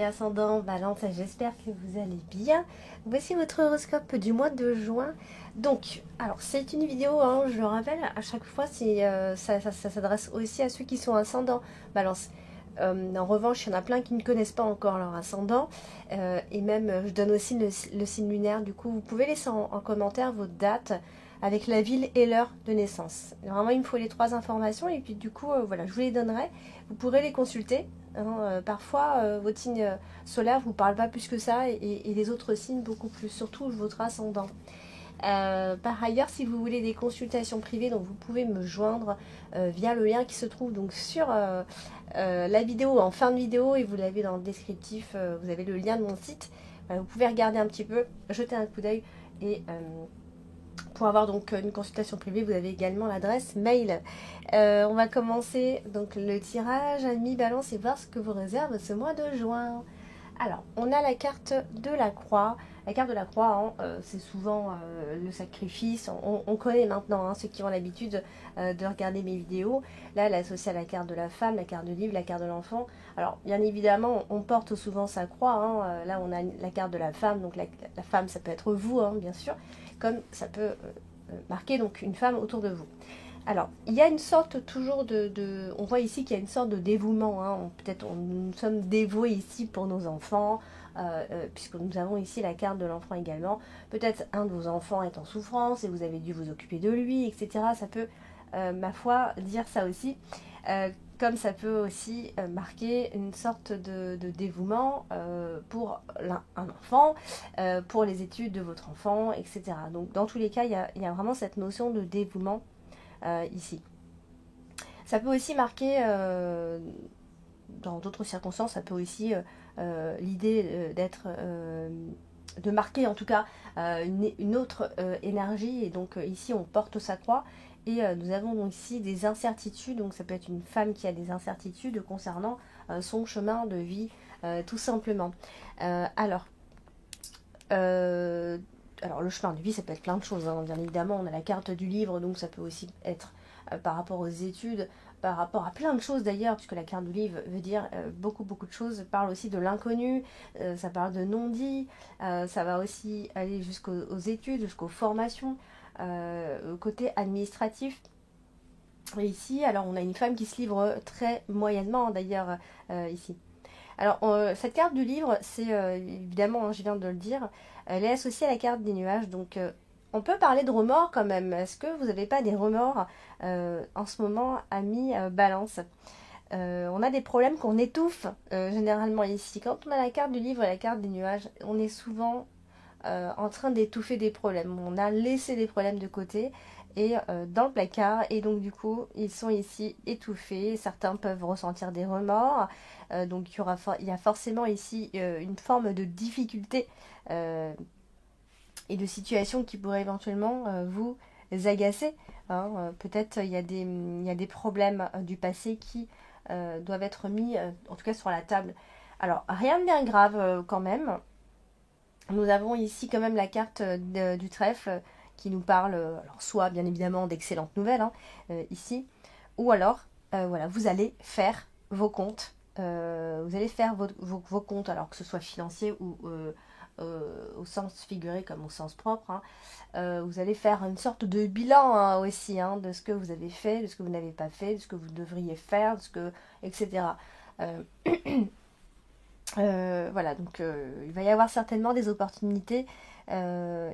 ascendant Balance, j'espère que vous allez bien. Voici votre horoscope du mois de juin. Donc, alors c'est une vidéo, hein, je le rappelle, à chaque fois, ça s'adresse aussi à ceux qui sont ascendant Balance. En revanche, il y en a plein qui ne connaissent pas encore leur ascendant. Et même, je donne aussi le signe lunaire. Du coup, vous pouvez laisser en commentaire votre date avec la ville et l'heure de naissance. Vraiment, il me faut les 3 informations et puis du coup, voilà, je vous les donnerai. Vous pourrez les consulter. Parfois, votre signe solaire ne vous parle pas plus que ça et les autres signes beaucoup plus, surtout votre ascendant. Par ailleurs, si vous voulez des consultations privées, donc vous pouvez me joindre via le lien qui se trouve donc sur la vidéo, en fin de vidéo, et vous l'avez dans le descriptif, vous avez le lien de mon site. Vous pouvez regarder un petit peu, jeter un coup d'œil et pour avoir donc une consultation privée, vous avez également l'adresse mail. On va commencer donc le tirage à mi-balance et voir ce que vous réserve ce mois de juin. Alors, on a la carte de la croix. La carte de la croix, c'est souvent le sacrifice. On connaît maintenant, ceux qui ont l'habitude de regarder mes vidéos. Là, elle est associée à la carte de la femme, la carte de livre, la carte de l'enfant. Alors, bien évidemment, on porte souvent sa croix. Là, on a la carte de la femme. Donc, la femme, ça peut être vous, bien sûr. Comme ça peut marquer donc une femme autour de vous. Alors, il y a une sorte toujours on voit ici qu'il y a une sorte de dévouement. Peut-être nous sommes dévoués ici pour nos enfants, puisque nous avons ici la carte de l'enfant également. Peut-être un de vos enfants est en souffrance et vous avez dû vous occuper de lui, etc. Ça peut, ma foi, dire ça aussi. Comme ça peut aussi marquer une sorte de dévouement pour un enfant, pour les études de votre enfant, etc. Donc, dans tous les cas, il y a vraiment cette notion de dévouement ici. Ça peut aussi marquer, dans d'autres circonstances, ça peut aussi l'idée de marquer en tout cas une autre énergie. Et donc ici, on porte sa croix. Et nous avons donc ici des incertitudes, donc ça peut être une femme qui a des incertitudes concernant son chemin de vie, tout simplement. Alors, le chemin de vie, ça peut être plein de choses, bien évidemment. On a la carte du livre, donc ça peut aussi être par rapport aux études, par rapport à plein de choses d'ailleurs, puisque la carte du livre veut dire beaucoup de choses, parle aussi de l'inconnu, ça parle de non-dit, ça va aussi aller jusqu'aux études, jusqu'aux formations, au côté administratif. Et ici, alors on a une femme qui se livre très moyennement d'ailleurs ici. Alors cette carte du livre, c'est évidemment, je viens de le dire, elle est associée à la carte des nuages, donc on peut parler de remords quand même. Est-ce que vous n'avez pas des remords en ce moment, amis Balance? On a des problèmes qu'on étouffe généralement ici. Quand on a la carte du livre et la carte des nuages, on est souvent en train d'étouffer des problèmes. On a laissé des problèmes de côté et dans le placard, et donc du coup ils sont ici étouffés. Certains peuvent ressentir des remords, donc il y a forcément ici une forme de difficulté et de situation qui pourrait éventuellement vous agacer. Peut-être il y a des problèmes du passé qui doivent être mis en tout cas sur la table. Alors rien de bien grave quand même. Nous avons ici quand même la carte du trèfle qui nous parle, alors soit bien évidemment d'excellentes nouvelles ici, ou alors voilà, vous allez faire vos comptes, vous allez faire vos comptes, alors que ce soit financier ou au sens figuré comme au sens propre. Vous allez faire une sorte de bilan aussi de ce que vous avez fait, de ce que vous n'avez pas fait, de ce que vous devriez faire, etc. Voilà, donc il va y avoir certainement des opportunités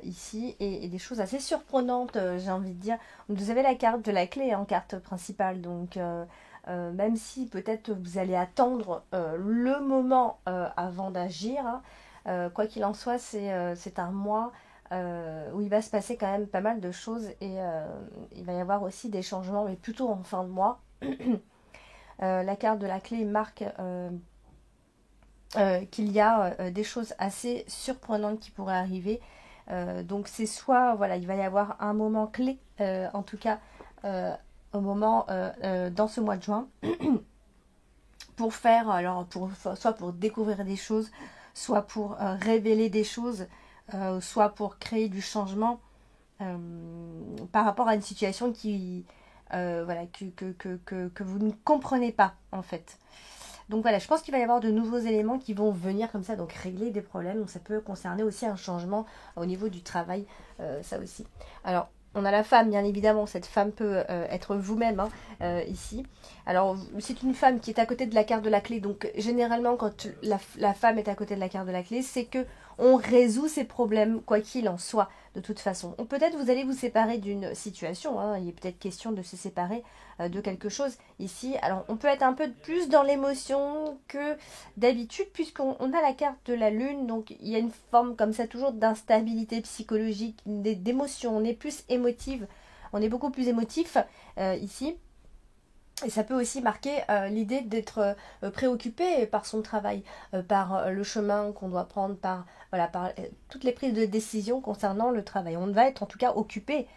ici et des choses assez surprenantes, j'ai envie de dire. Vous avez la carte de la clé en carte principale, donc même si peut-être vous allez attendre le moment avant d'agir, quoi qu'il en soit, c'est un mois où il va se passer quand même pas mal de choses et il va y avoir aussi des changements, mais plutôt en fin de mois. La carte de la clé marque qu'il y a des choses assez surprenantes qui pourraient arriver. Donc c'est soit, voilà, il va y avoir un moment clé, en tout cas au moment dans ce mois de juin, pour faire, soit pour découvrir des choses, soit pour révéler des choses, soit pour créer du changement par rapport à une situation que vous ne comprenez pas en fait. Donc voilà, je pense qu'il va y avoir de nouveaux éléments qui vont venir comme ça, donc régler des problèmes. Donc ça peut concerner aussi un changement au niveau du travail, ça aussi. Alors, on a la femme, bien évidemment, cette femme peut être vous-même ici. Alors, c'est une femme qui est à côté de la carte de la clé, donc généralement, quand la femme est à côté de la carte de la clé, c'est que on résout ses problèmes, quoi qu'il en soit, de toute façon. Peut-être vous allez vous séparer d'une situation, hein, il est peut-être question de se séparer de quelque chose ici. Alors, on peut être un peu plus dans l'émotion que d'habitude, puisqu'on a la carte de la lune, donc il y a une forme comme ça, toujours d'instabilité psychologique, d'émotion, on est plus émotive, on est beaucoup plus émotif ici. Et ça peut aussi marquer l'idée d'être préoccupé par son travail, par le chemin qu'on doit prendre, par, voilà, par toutes les prises de décision concernant le travail. On va être en tout cas occupé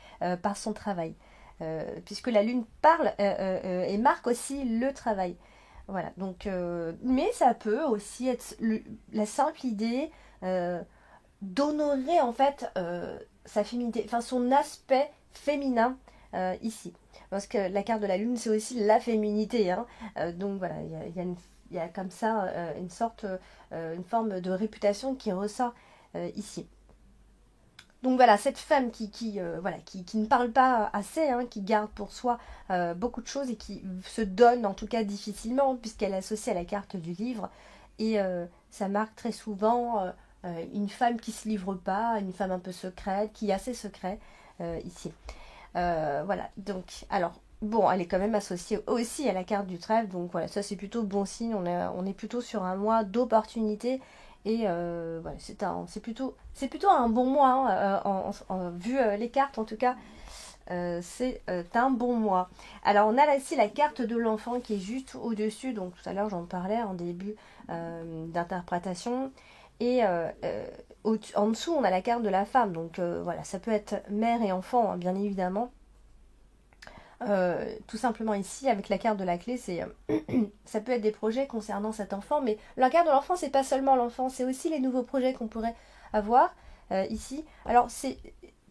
par son travail, puisque la lune parle et marque aussi le travail. Voilà, donc, mais ça peut aussi être la simple idée d'honorer en fait sa féminité, enfin son aspect féminin ici. Parce que la carte de la lune, c'est aussi la féminité. Hein. Donc voilà, il y a comme ça une sorte, une forme de réputation qui ressort ici. Donc voilà, cette femme voilà, qui ne parle pas assez, hein, qui garde pour soi beaucoup de choses et qui se donne en tout cas difficilement, puisqu'elle est associée à la carte du livre. Et ça marque très souvent une femme qui se livre pas, une femme un peu secrète, qui a ses secrets ici. Voilà, donc, alors, bon, elle est quand même associée aussi à la carte du trèfle, donc voilà, ça c'est plutôt bon signe, on est plutôt sur un mois d'opportunité, et voilà, c'est plutôt un bon mois, hein, vu les cartes en tout cas, c'est un bon mois. Alors on a là aussi la carte de l'enfant qui est juste au-dessus, donc tout à l'heure j'en parlais en début d'interprétation, et en dessous, on a la carte de la femme. Donc voilà, ça peut être mère et enfant, hein, bien évidemment. Tout simplement ici, avec la carte de la clé, c'est ça peut être des projets concernant cet enfant. Mais la carte de l'enfant, c'est pas seulement l'enfant, c'est aussi les nouveaux projets qu'on pourrait avoir ici. Alors c'est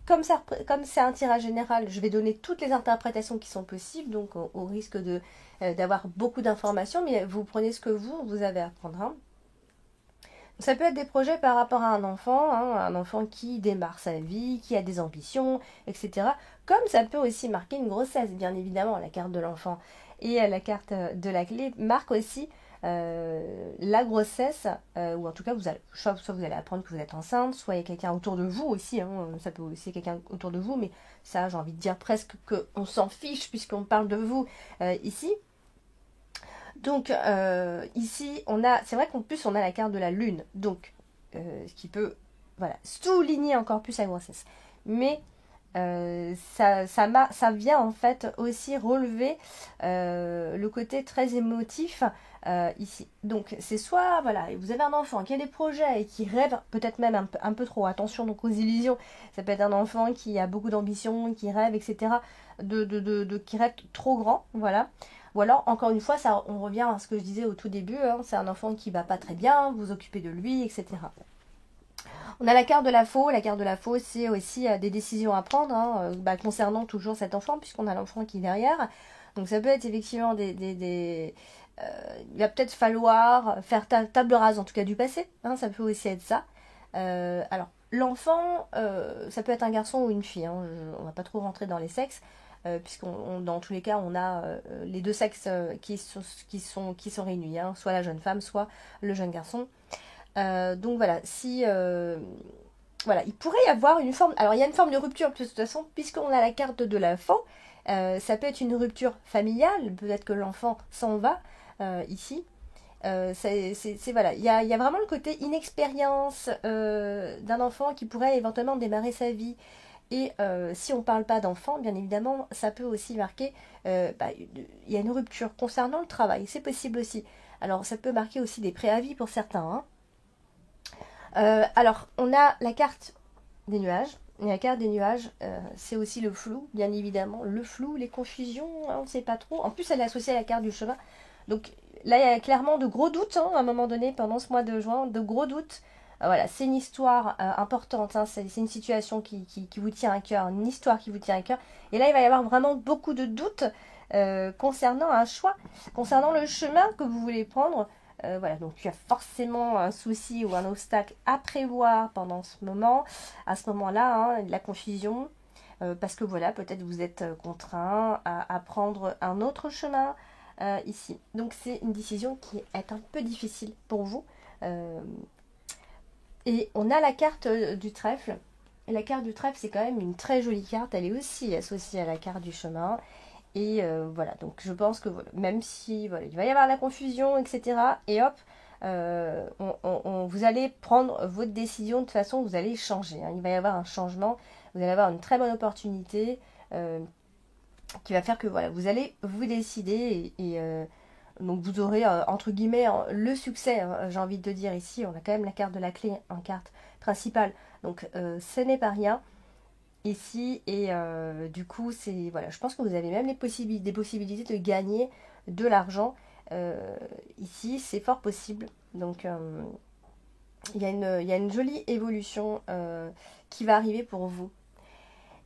comme c'est un tirage général, je vais donner toutes les interprétations qui sont possibles, donc au risque d'avoir beaucoup d'informations, mais vous prenez ce que vous avez à prendre. Hein. Ça peut être des projets par rapport à hein, un enfant qui démarre sa vie, qui a des ambitions, etc. Comme ça peut aussi marquer une grossesse, bien évidemment, la carte de l'enfant. Et la carte de la clé marque aussi la grossesse, ou en tout cas, soit vous allez apprendre que vous êtes enceinte, soit il y a quelqu'un autour de vous aussi, hein, ça peut aussi être quelqu'un autour de vous, mais ça, j'ai envie de dire presque qu'on s'en fiche puisqu'on parle de vous ici. Donc ici, c'est vrai qu'en plus on a la carte de la lune, donc ce qui peut, voilà, souligner encore plus la grossesse. Mais ça vient en fait aussi relever le côté très émotif ici. Donc c'est soit, voilà, vous avez un enfant qui a des projets et qui rêve, peut-être même un peu trop, attention donc aux illusions, ça peut être un enfant qui a beaucoup d'ambition, qui rêve, etc., qui rêve trop grand, voilà. Ou alors, encore une fois, ça, on revient à ce que je disais au tout début, hein, c'est un enfant qui va pas très bien, vous occupez de lui, etc. On a la carte de la faux. La carte de la faux, c'est aussi des décisions à prendre concernant toujours cet enfant, puisqu'on a l'enfant qui est derrière. Donc ça peut être effectivement il va peut-être falloir faire table rase, en tout cas du passé. Hein, ça peut aussi être ça. Alors, l'enfant, ça peut être un garçon ou une fille. Hein, on va pas trop rentrer dans les sexes. Puisqu'on dans tous les cas on a les deux sexes qui sont réunis, hein, soit la jeune femme, soit le jeune garçon. Donc voilà, voilà, il pourrait y avoir une forme. Alors il y a une forme de rupture de toute façon, puisqu'on a la carte de l'enfant. Ça peut être une rupture familiale, peut-être que l'enfant s'en va ici. Voilà, il y a vraiment le côté inexpérience d'un enfant qui pourrait éventuellement démarrer sa vie. Et si on ne parle pas d'enfant, bien évidemment, ça peut aussi marquer, il y a une rupture concernant le travail, c'est possible aussi. Alors ça peut marquer aussi des préavis pour certains. Hein. Alors on a la carte des nuages. Et la carte des nuages, c'est aussi le flou, bien évidemment. Le flou, les confusions, hein, on ne sait pas trop. En plus, elle est associée à la carte du chemin. Donc là, il y a clairement de gros doutes, hein, à un moment donné, pendant ce mois de juin, de gros doutes. Voilà, c'est une histoire importante, hein, c'est une situation qui vous tient à cœur, une histoire qui vous tient à cœur. Et là, il va y avoir vraiment beaucoup de doutes concernant un choix, concernant le chemin que vous voulez prendre. Voilà, donc il y a forcément un souci ou un obstacle à prévoir pendant ce moment, à ce moment-là, hein, de la confusion, parce que voilà, peut-être vous êtes contraint à prendre un autre chemin ici. Donc c'est une décision qui est un peu difficile pour vous. Euh, et on a la carte du trèfle. Et la carte du trèfle, c'est quand même une très jolie carte. Elle est aussi associée à la carte du chemin. Et voilà, donc je pense que voilà, même si voilà, il va y avoir la confusion, etc. Et hop, vous allez prendre votre décision de toute façon, vous allez changer. Hein. Il va y avoir un changement, vous allez avoir une très bonne opportunité qui va faire que voilà, vous allez vous décider donc vous aurez entre guillemets le succès. Hein, j'ai envie de dire ici, on a quand même la carte de la clé en carte principale. Donc ce n'est pas rien ici et du coup c'est voilà, je pense que vous avez même des possibilités de gagner de l'argent ici, c'est fort possible. Donc il y a une jolie évolution qui va arriver pour vous.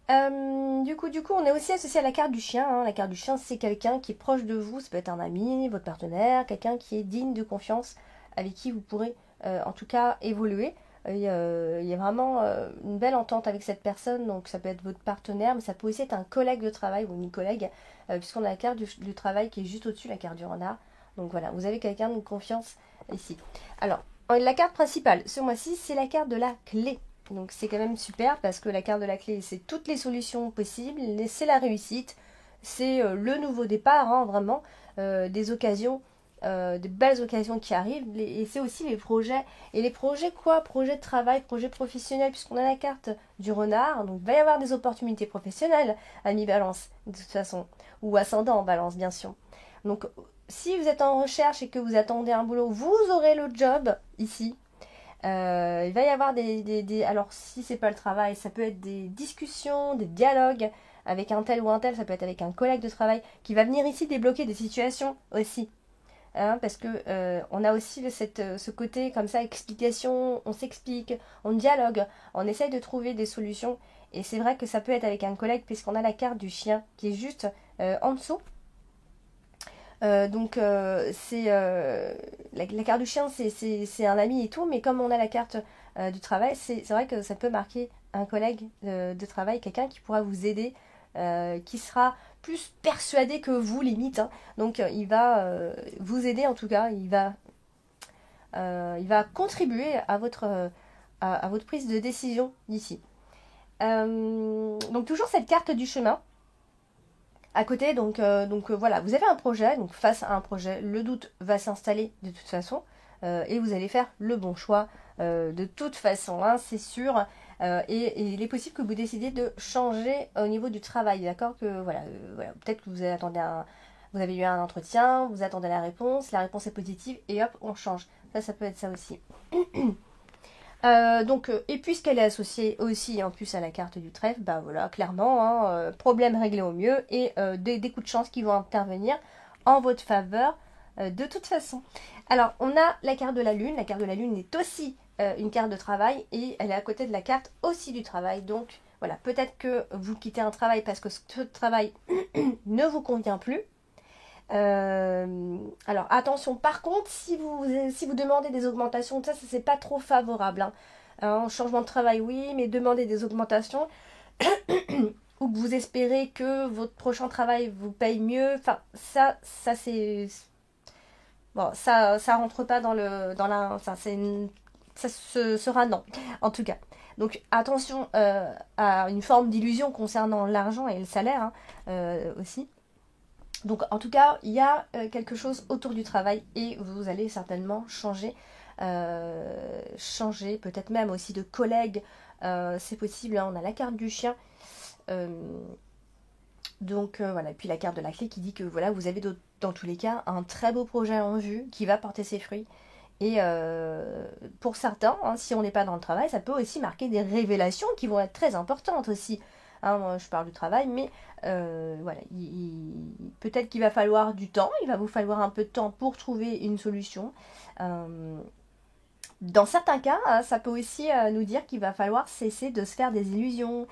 Du coup, on est aussi associé à la carte du chien. Hein. La carte du chien, c'est quelqu'un qui est proche de vous. Ça peut être un ami, votre partenaire, quelqu'un qui est digne de confiance, avec qui vous pourrez en tout cas évoluer. Il y a vraiment une belle entente avec cette personne. Donc ça peut être votre partenaire, mais ça peut aussi être un collègue de travail ou une collègue, puisqu'on a la carte du travail qui est juste au-dessus, la carte du renard. Donc voilà, vous avez quelqu'un de confiance ici. Alors, la carte principale, ce mois-ci, c'est la carte de la clé. Donc c'est quand même super parce que la carte de la clé, c'est toutes les solutions possibles, c'est la réussite, c'est le nouveau départ, hein, vraiment, des occasions, des belles occasions qui arrivent, et c'est aussi les projets. Et les projets quoi? Projets de travail, projets professionnels, puisqu'on a la carte du renard, donc il va y avoir des opportunités professionnelles à mi-balance, de toute façon, ou ascendant en balance, bien sûr. Donc si vous êtes en recherche et que vous attendez un boulot, vous aurez le job ici. Il va y avoir alors si c'est pas le travail, ça peut être des discussions, des dialogues avec un tel ou un tel, ça peut être avec un collègue de travail qui va venir ici débloquer des situations aussi. Hein, parce que on a aussi ce côté comme ça, explication, on s'explique, on dialogue, on essaye de trouver des solutions. Et c'est vrai que ça peut être avec un collègue puisqu'on a la carte du chien qui est juste en dessous. Donc c'est la carte du chien, c'est un ami et tout, mais comme on a la carte du travail, c'est vrai que ça peut marquer un collègue de travail, quelqu'un qui pourra vous aider, qui sera plus persuadé que vous limite. Hein. Donc il va vous aider en tout cas, il va contribuer à votre prise de décision d'ici. Donc toujours cette carte du chemin. À côté, donc voilà, vous avez un projet, donc face à un projet, le doute va s'installer de toute façon, et vous allez faire le bon choix de toute façon, hein, c'est sûr. Et il est possible que vous décidiez de changer au niveau du travail, d'accord? Que voilà, peut-être que vous avez eu un entretien, vous attendez la réponse est positive, et hop, on change. Ça peut être ça aussi. Et puisqu'elle est associée aussi en plus à la carte du trèfle, bah voilà, clairement, hein, problème réglé au mieux et des coups de chance qui vont intervenir en votre faveur de toute façon. Alors, on a la carte de la lune. La carte de la lune est aussi une carte de travail et elle est à côté de la carte aussi du travail. Donc, voilà, peut-être que vous quittez un travail parce que ce travail ne vous convient plus. Alors attention, par contre, si vous demandez des augmentations, ça c'est pas trop favorable. Hein. Changement de travail, oui, mais demander des augmentations ou que vous espérez que votre prochain travail vous paye mieux, enfin ça c'est bon, ça rentre pas ça sera non, en tout cas. Donc attention à une forme d'illusion concernant l'argent et le salaire aussi. Donc en tout cas, il y a quelque chose autour du travail et vous allez certainement changer, peut-être même aussi de collègues, c'est possible, hein, on a la carte du chien, voilà, et puis la carte de la clé qui dit que voilà, vous avez dans tous les cas un très beau projet en vue qui va porter ses fruits. Et pour certains, hein, si on n'est pas dans le travail, ça peut aussi marquer des révélations qui vont être très importantes aussi. Hein, moi, je parle du travail, mais voilà, peut-être qu'il va falloir du temps, il va vous falloir un peu de temps pour trouver une solution. Dans certains cas, ça peut aussi nous dire qu'il va falloir cesser de se faire des illusions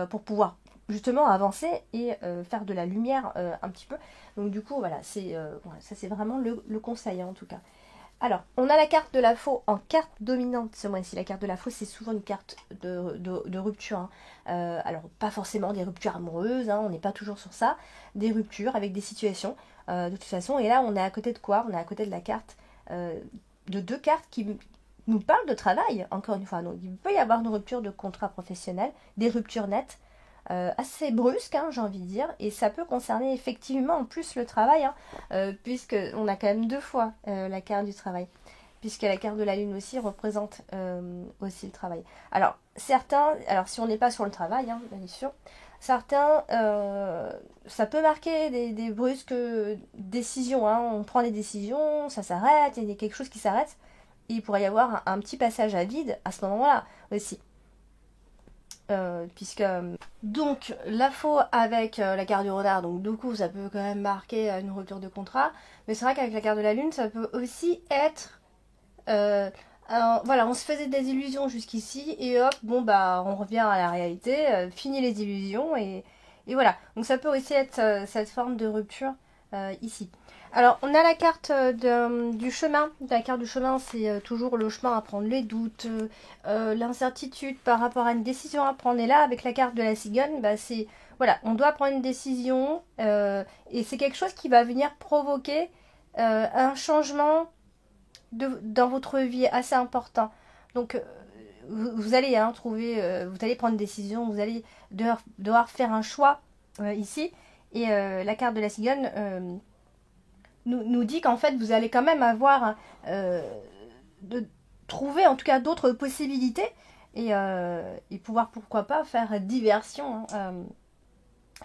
pour pouvoir justement avancer et faire de la lumière un petit peu. Donc du coup, voilà, ça c'est vraiment le conseil, hein, en tout cas. Alors, on a la carte de la faux en carte dominante ce mois-ci. La carte de la faux, c'est souvent une carte de rupture, hein. Alors, pas forcément des ruptures amoureuses, hein, on n'est pas toujours sur ça. Des ruptures avec des situations, de toute façon. Et là, on est à côté de quoi? On est à côté de la carte, de deux cartes qui nous parlent de travail, encore une fois. Donc, il peut y avoir une rupture de contrat professionnel, des ruptures nettes, assez brusques, hein, j'ai envie de dire, et ça peut concerner effectivement en plus le travail, hein, puisqu'on a quand même deux fois la carte du travail, puisque la carte de la lune aussi représente aussi le travail. Alors, si on n'est pas sur le travail, hein, bien sûr, certains, ça peut marquer des brusques décisions, hein, on prend des décisions, ça s'arrête, il y a quelque chose qui s'arrête, et il pourrait y avoir un petit passage à vide à ce moment-là aussi. Puisque donc la faux avec la carte du renard, donc du coup ça peut quand même marquer une rupture de contrat, mais c'est vrai qu'avec la carte de la lune ça peut aussi être voilà, on se faisait des illusions jusqu'ici et hop, bon bah on revient à la réalité, fini les illusions et voilà, donc ça peut aussi être cette forme de rupture ici. Alors, on a la carte du chemin. La carte du chemin, c'est toujours le chemin à prendre, les doutes, l'incertitude par rapport à une décision à prendre. Et là, avec la carte de la cigogne, bah, c'est voilà, on doit prendre une décision et c'est quelque chose qui va venir provoquer un changement dans votre vie assez important. Donc, vous allez trouver, vous allez prendre une décision, vous allez devoir faire un choix ici. Et la carte de la cigogne nous dit qu'en fait vous allez quand même avoir de trouver en tout cas d'autres possibilités et pouvoir pourquoi pas faire diversion, hein,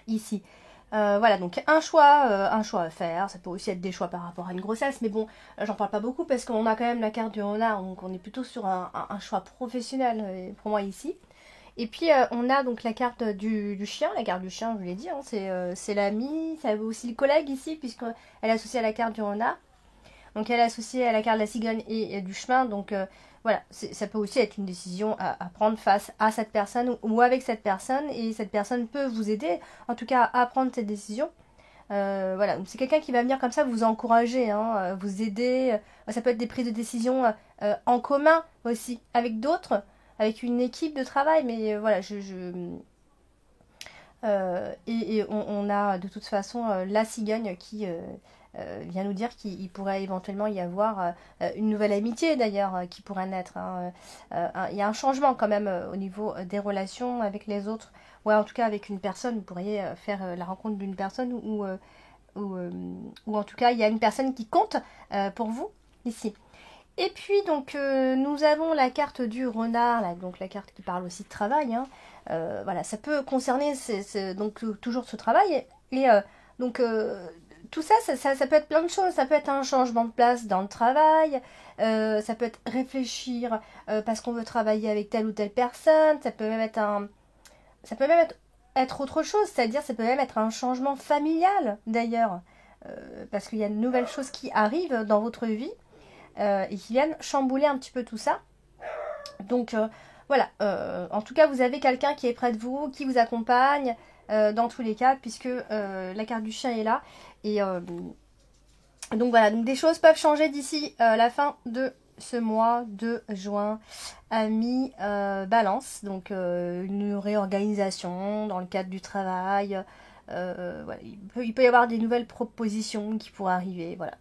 ici. Voilà, donc un choix à faire, ça peut aussi être des choix par rapport à une grossesse, mais bon, j'en parle pas beaucoup parce qu'on a quand même la carte du renard, donc on est plutôt sur un choix professionnel pour moi ici. Et puis on a donc la carte du chien. La carte du chien, je vous l'ai dit, hein, c'est l'ami, ça veut aussi le collègue ici, puisqu'elle est associée à la carte du renard. Donc elle est associée à la carte de la cigogne et du chemin. Donc voilà, ça peut aussi être une décision à prendre face à cette personne ou avec cette personne. Et cette personne peut vous aider, en tout cas, à prendre cette décision. Voilà, donc c'est quelqu'un qui va venir comme ça vous encourager, hein, vous aider. Ça peut être des prises de décision en commun aussi, avec d'autres, avec une équipe de travail, mais voilà, et on a de toute façon la cigogne qui vient nous dire qu'il pourrait éventuellement y avoir une nouvelle amitié d'ailleurs qui pourrait naître, hein. Il y a un changement quand même au niveau des relations avec les autres, ouais, en tout cas avec une personne, vous pourriez faire la rencontre d'une personne ou en tout cas il y a une personne qui compte pour vous ici. Et puis donc nous avons la carte du renard, là, donc la carte qui parle aussi de travail, hein. Voilà, ça peut concerner donc toujours ce travail et donc tout ça, ça peut être plein de choses. Ça peut être un changement de place dans le travail, ça peut être réfléchir parce qu'on veut travailler avec telle ou telle personne, ça peut même être autre chose, c'est-à-dire ça peut même être un changement familial d'ailleurs, parce qu'il y a de nouvelles choses qui arrivent dans votre vie et qui viennent chambouler un petit peu tout ça. Donc voilà, en tout cas vous avez quelqu'un qui est près de vous, qui vous accompagne dans tous les cas, puisque la carte du chien est là. Et donc voilà, donc des choses peuvent changer d'ici la fin de ce mois de juin à mi-balance. Donc une réorganisation dans le cadre du travail. Voilà, il peut y avoir des nouvelles propositions qui pourraient arriver. Voilà.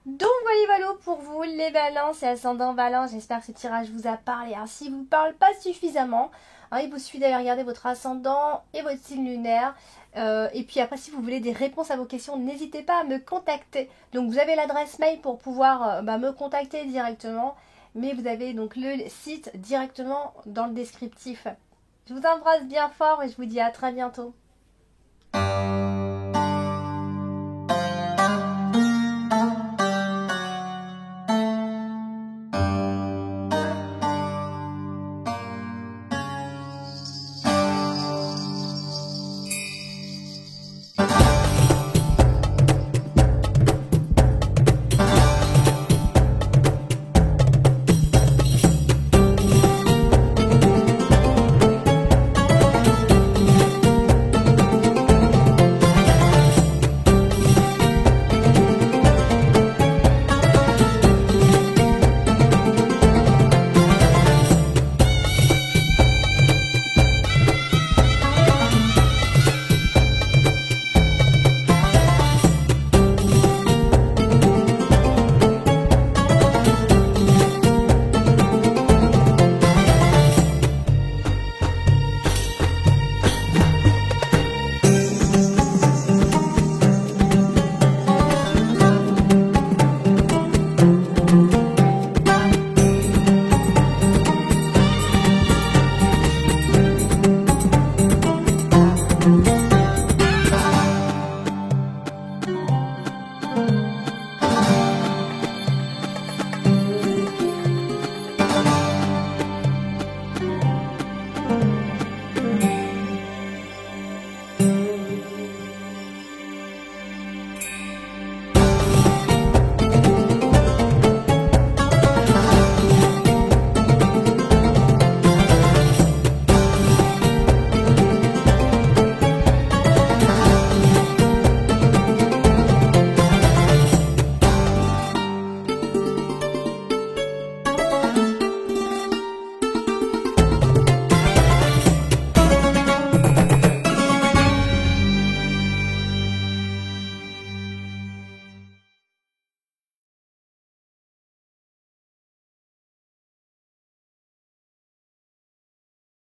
Donc voilà pour vous les balances et ascendant balance, j'espère que ce tirage vous a parlé. Alors s'il ne vous parle pas suffisamment, hein, il vous suffit d'aller regarder votre ascendant et votre signe lunaire. Et puis après si vous voulez des réponses à vos questions, n'hésitez pas à me contacter. Donc vous avez l'adresse mail pour pouvoir me contacter directement. Mais vous avez donc le site directement dans le descriptif. Je vous embrasse bien fort et je vous dis à très bientôt.